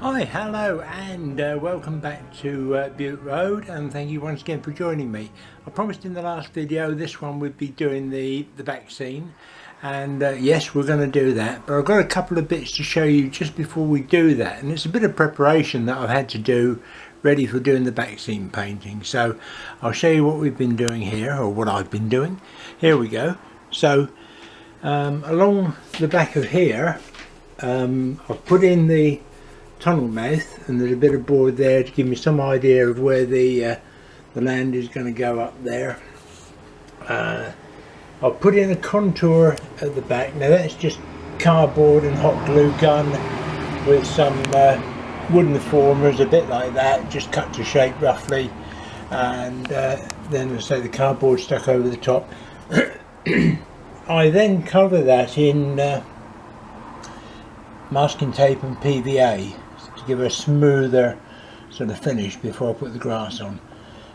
Hi, hello, and welcome back to Bute Road, and thank you once again for joining me. I promised in the last video this one would be doing the back scene, and yes, we're going to do that, but I've got a couple of bits to show you just before we do that, and it's a bit of preparation that I've had to do ready for doing the back scene painting. So I'll show you what we've been doing here, or what I've been doing. Here we go. So along the back of here, I've put in the tunnel mouth, and there's a bit of board there to give me some idea of where the land is going to go up there. I'll put in a contour at the back. Now that's just cardboard and hot glue gun with some wooden formers, a bit like that, just cut to shape roughly, and then I say the cardboard stuck over the top. I then cover that in masking tape and PVA to give a smoother sort of finish before I put the grass on.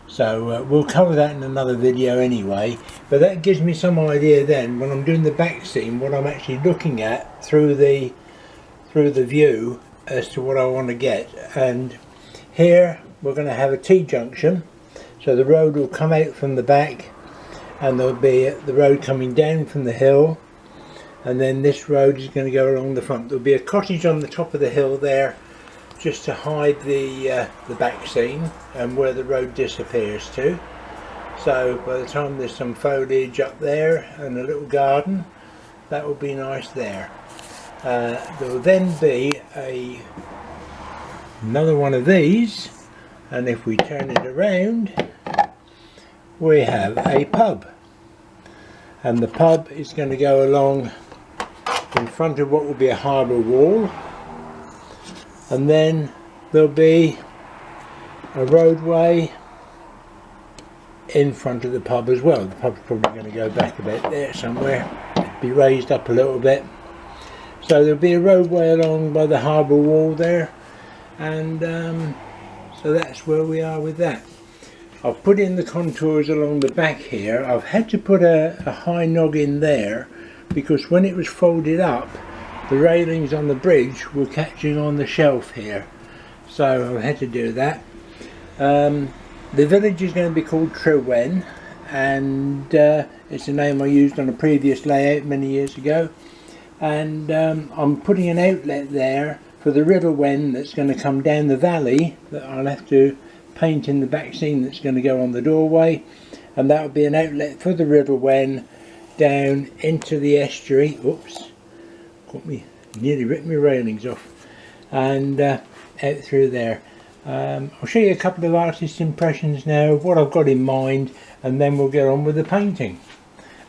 So we'll cover that in another video anyway, but that gives me some idea then when I'm doing the back scene what I'm actually looking at through the view as to what I want to get. And here we're going to have a T-junction, so the road will come out from the back and there'll be the road coming down from the hill, and then this road is going to go along the front. There'll be a cottage on the top of the hill there just to hide the back scene and where the road disappears to. So by the time there's some foliage up there and a little garden, that will be nice there. There will then be another one of these, and if we turn it around we have a pub, and the pub is going to go along in front of what will be a harbour wall, and then there'll be a roadway in front of the pub as well. The pub's probably going to go back a bit there somewhere, be raised up a little bit, so there'll be a roadway along by the harbour wall there, and so that's where we are with that. I've put in the contours along the back here. I've had to put a high nog in there because when it was folded up, the railings on the bridge were catching on the shelf here, so I had to do that. The village is going to be called Trewen, and it's a name I used on a previous layout many years ago, and I'm putting an outlet there for the River Wen that's going to come down the valley that I'll have to paint in the back scene, that's going to go on the doorway, and that will be an outlet for the River Wen down into the estuary. Oops, got me, nearly ripped my railings off, and out through there. I'll show you a couple of artist impressions now of what I've got in mind, and then we'll get on with the painting.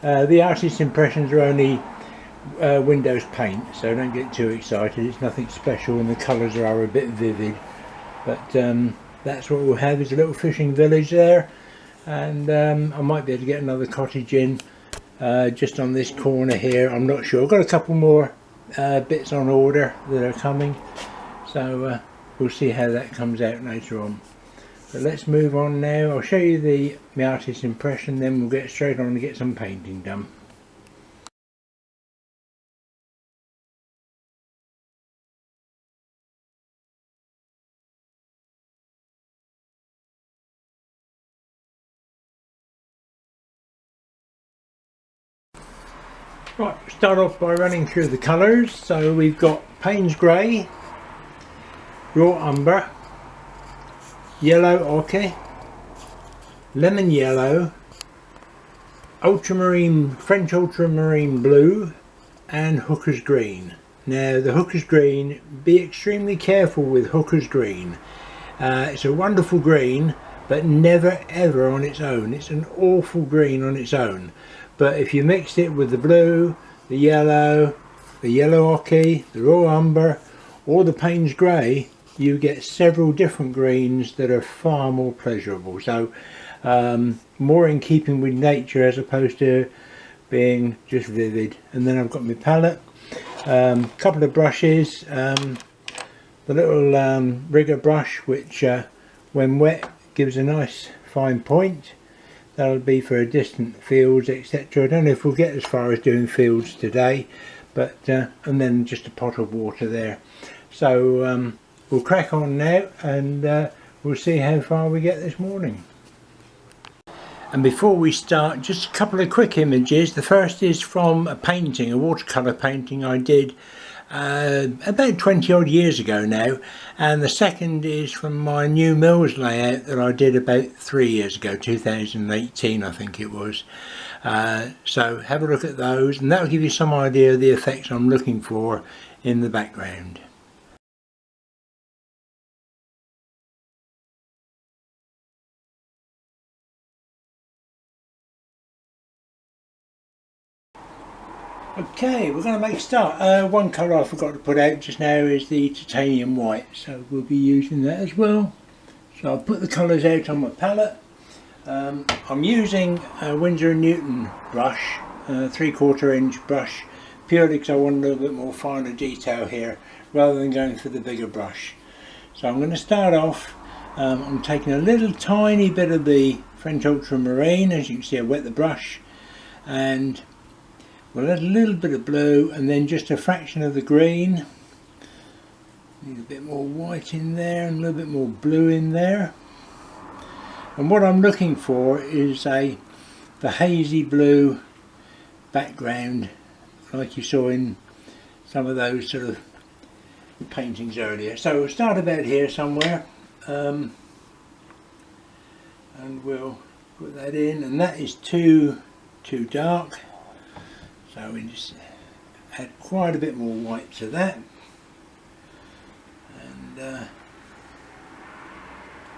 The artist impressions are only Windows paint, so don't get too excited. It's nothing special, and the colours are a bit vivid, but that's what we'll have, is a little fishing village there, and I might be able to get another cottage in just on this corner here. I'm not sure. I've got a couple more bits on order that are coming, so we'll see how that comes out later on. But let's move on now. I'll show you my artist impression, then we'll get straight on and get some painting done. Right, start off by running through the colours. So we've got Payne's Grey, Raw Umber, Yellow Ochre, Lemon Yellow, Ultramarine, French Ultramarine Blue, and Hooker's Green. Now the Hooker's Green, be extremely careful with Hooker's Green. It's a wonderful green, but never ever on its own. It's an awful green on its own. But if you mix it with the blue, the yellow ochre, the raw umber, or the Payne's Grey, you get several different greens that are far more pleasurable. So more in keeping with nature as opposed to being just vivid. And then I've got my palette, couple of brushes, the little rigger brush, which when wet gives a nice fine point. That'll be for distant fields, etc. I don't know if we'll get as far as doing fields today, but and then just a pot of water there. So we'll crack on now, and we'll see how far we get this morning. And before we start, just a couple of quick images. The first is from a painting, a watercolour painting I did about 20 odd years ago now, and the second is from my new Mills layout that I did about 3 years ago, 2018 I think it was. So have a look at those, and that will give you some idea of the effects I'm looking for in the background. Okay, we're going to make a start. One colour I forgot to put out just now is the titanium white, so we'll be using that as well. So I'll put the colours out on my palette. I'm using a Winsor & Newton brush, 3/4 inch brush, purely because I want a little bit more finer detail here rather than going for the bigger brush. So I'm going to start off, I'm taking a little tiny bit of the French Ultramarine. As you can see, I wet the brush, and we'll add a little bit of blue and then just a fraction of the green. Need a bit more white in there and a little bit more blue in there. And what I'm looking for is the hazy blue background, like you saw in some of those sort of paintings earlier. So we'll start about here somewhere, and we'll put that in, and that is too dark. So we just add quite a bit more white to that, and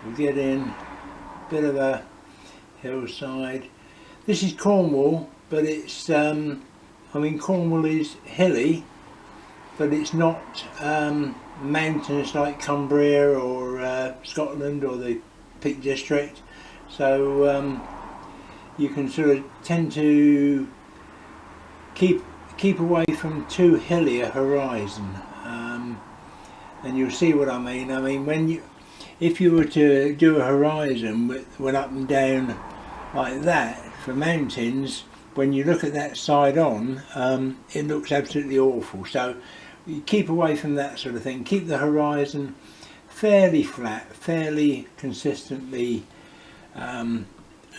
we'll get in a bit of a hillside. This is Cornwall, but it's I mean, Cornwall is hilly, but it's not mountainous like Cumbria or Scotland or the Peak District. So you can sort of tend to keep away from too hilly a horizon, and you'll see what I mean. I mean, if you were to do a horizon went up and down like that for mountains, when you look at that side on, it looks absolutely awful. So you keep away from that sort of thing. Keep the horizon fairly flat, fairly consistently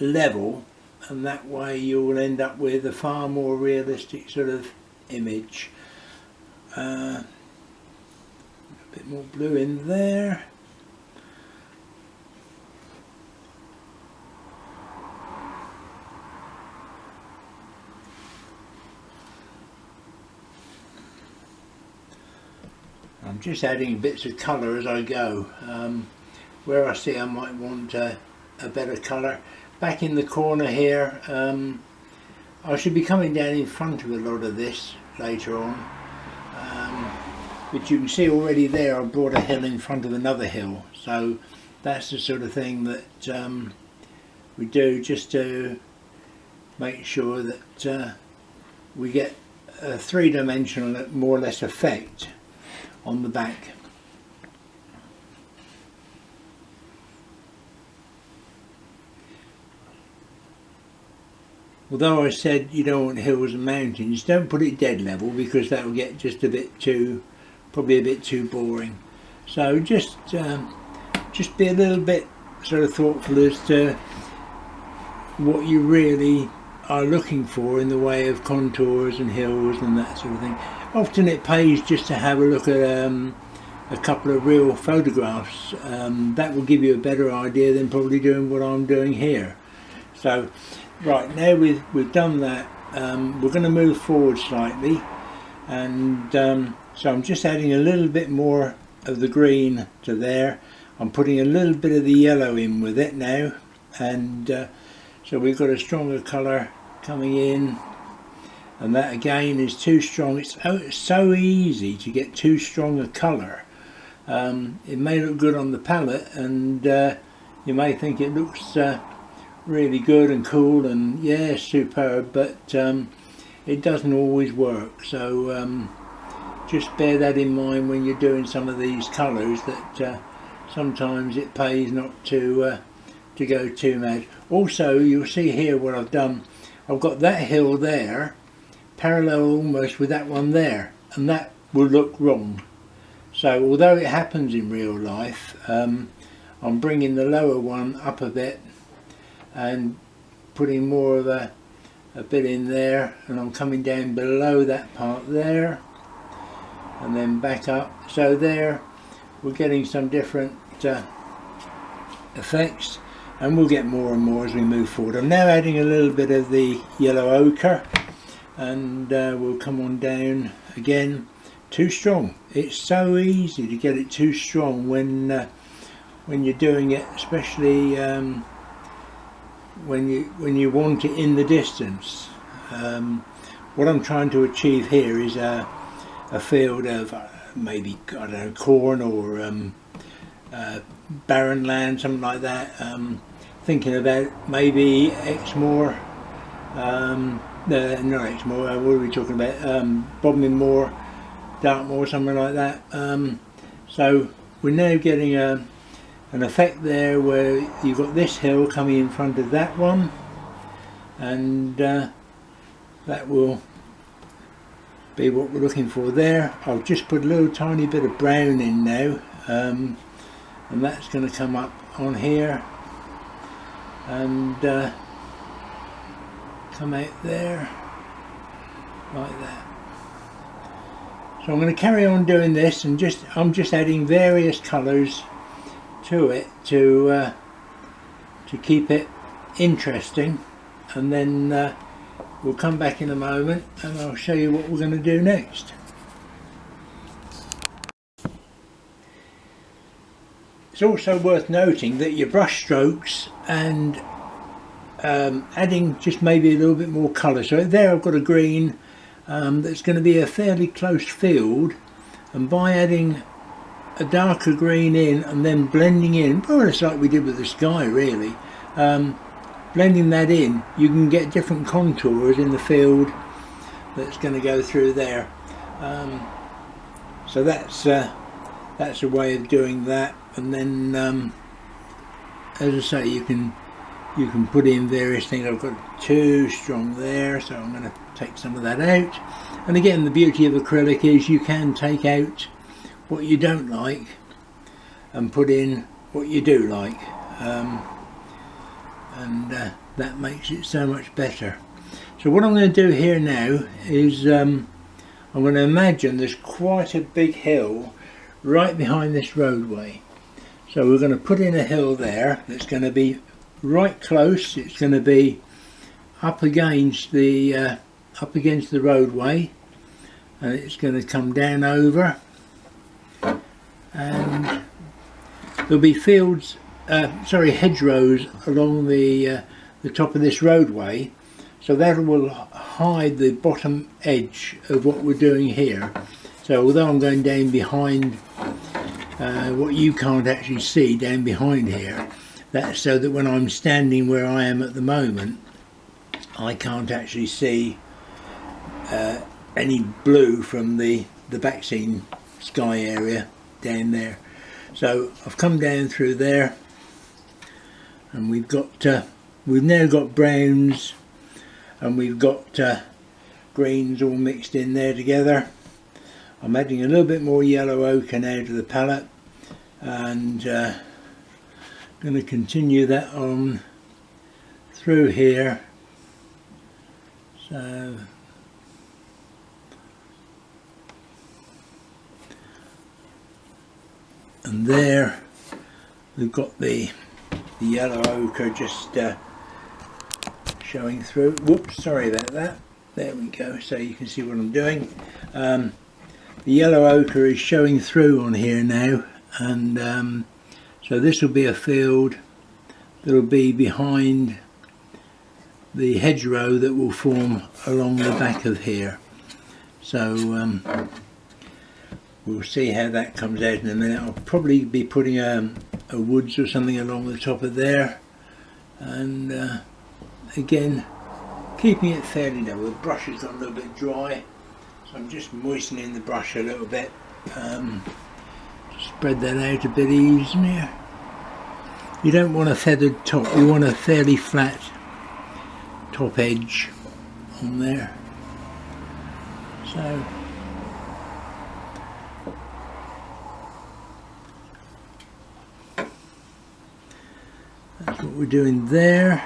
level, and that way you will end up with a far more realistic sort of image. A bit more blue in there. I'm just adding bits of colour as I go. Where I see I might want a better colour. Back in the corner here, I should be coming down in front of a lot of this later on, but you can see already there I brought a hill in front of another hill, so that's the sort of thing that we do just to make sure that we get a three-dimensional more or less effect on the back. Although I said you don't want hills and mountains, don't put it dead level, because that will get just a bit too, probably a bit too boring. So just be a little bit sort of thoughtful as to what you really are looking for in the way of contours and hills and that sort of thing. Often it pays just to have a look at a couple of real photographs. That will give you a better idea than probably doing what I'm doing here. So right, now we've done that, we're going to move forward slightly, and so I'm just adding a little bit more of the green to there. I'm putting a little bit of the yellow in with it now, and so we've got a stronger colour coming in, and that again is too strong. It's so easy to get too strong a colour. It may look good on the palette, and you may think it looks really good and cool and yeah, superb, but it doesn't always work. So just bear that in mind when you're doing some of these colours, that sometimes it pays not to go too mad. Also, you'll see here what I've done. I've got that hill there parallel almost with that one there, and that will look wrong. So although it happens in real life, I'm bringing the lower one up a bit and putting more of a bit in there, and I'm coming down below that part there and then back up. So there we're getting some different effects, and we'll get more and more as we move forward. I'm now adding a little bit of the yellow ochre, and we'll come on down again. Too strong. It's so easy to get it too strong when you're doing it, especially when you want it in the distance. What I'm trying to achieve here is a field of maybe, I don't know, corn or barren land, something like that. Thinking about maybe Exmoor, not Exmoor, what are we talking about? Bodmin Moor, Dartmoor, something like that. So we're now getting an effect there where you've got this hill coming in front of that one, and that will be what we're looking for there. I'll just put a little tiny bit of brown in now, and that's going to come up on here and come out there like that. So I'm going to carry on doing this, and I'm just adding various colours to it to keep it interesting, and then we'll come back in a moment and I'll show you what we're going to do next. It's also worth noting that your brush strokes and adding just maybe a little bit more colour. So there I've got a green that's going to be a fairly close field, and by adding a darker green in and then blending in, more or less like we did with the sky really, blending that in, you can get different contours in the field that's going to go through there. So that's a way of doing that. And then as I say, you can put in various things. I've got too strong there, so I'm going to take some of that out. And again, the beauty of acrylic is you can take out what you don't like and put in what you do like, and that makes it so much better. So what I'm going to do here now is I'm going to imagine there's quite a big hill right behind this roadway. So we're going to put in a hill there that's going to be right close. It's going to be up against the roadway, and it's going to come down over, and there'll be hedgerows along the top of this roadway, so that will hide the bottom edge of what we're doing here. So although I'm going down behind what you can't actually see down behind here, that's so that when I'm standing where I am at the moment, I can't actually see any blue from the back scene sky area down there. So I've come down through there, and we've now got browns and we've got greens all mixed in there together. I'm adding a little bit more yellow ochre now to the palette, and going to continue that on through here. So and there we've got the yellow ochre just showing through. Whoops, sorry about that. There we go, so you can see what I'm doing. The yellow ochre is showing through on here now, and so this will be a field that will be behind the hedgerow that will form along the back of here. So we'll see how that comes out in a minute. I'll probably be putting a woods or something along the top of there, and again keeping it fairly level. The brush has got a little bit dry, so I'm just moistening the brush a little bit. Spread that out a bit easier. You don't want a feathered top, you want a fairly flat top edge on there. So we're doing there,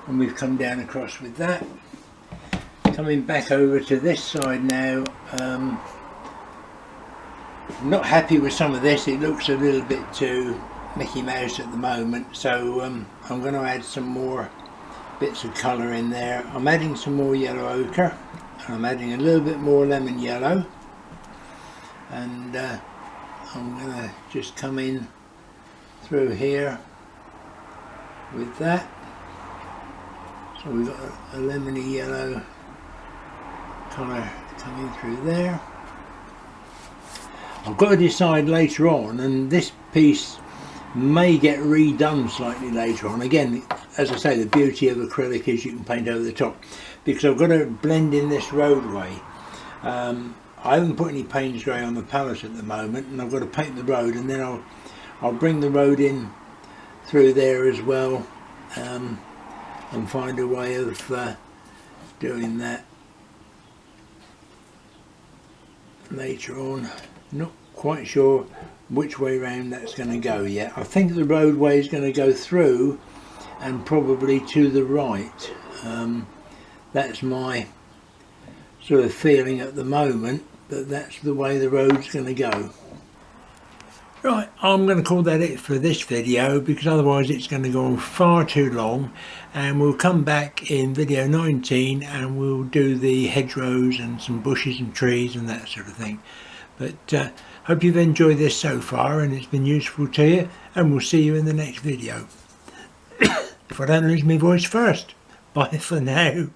and we've come down across with that. Coming back over to this side now, I'm not happy with some of this. It looks a little bit too Mickey Mouse at the moment, so I'm going to add some more bits of colour in there. I'm adding some more yellow ochre, and I'm adding a little bit more lemon yellow, and I'm going to just come in through here with that. So we've got a lemony yellow colour coming through there. I've got to decide later on, and this piece may get redone slightly later on. Again, as I say, the beauty of acrylic is you can paint over the top, because I've got to blend in this roadway. I haven't put any Payne's grey on the palette at the moment, and I've got to paint the road, and then I'll bring the road in through there as well, and find a way of doing that later on. Not quite sure which way round that's going to go yet. I think the roadway is going to go through and probably to the right. That's my sort of feeling at the moment, that that's the way the road's going to go. Right, I'm going to call that it for this video, because otherwise it's going to go on far too long, and we'll come back in video 19 and we'll do the hedgerows and some bushes and trees and that sort of thing. But hope you've enjoyed this so far and it's been useful to you, and we'll see you in the next video. If I don't lose my voice first, bye for now.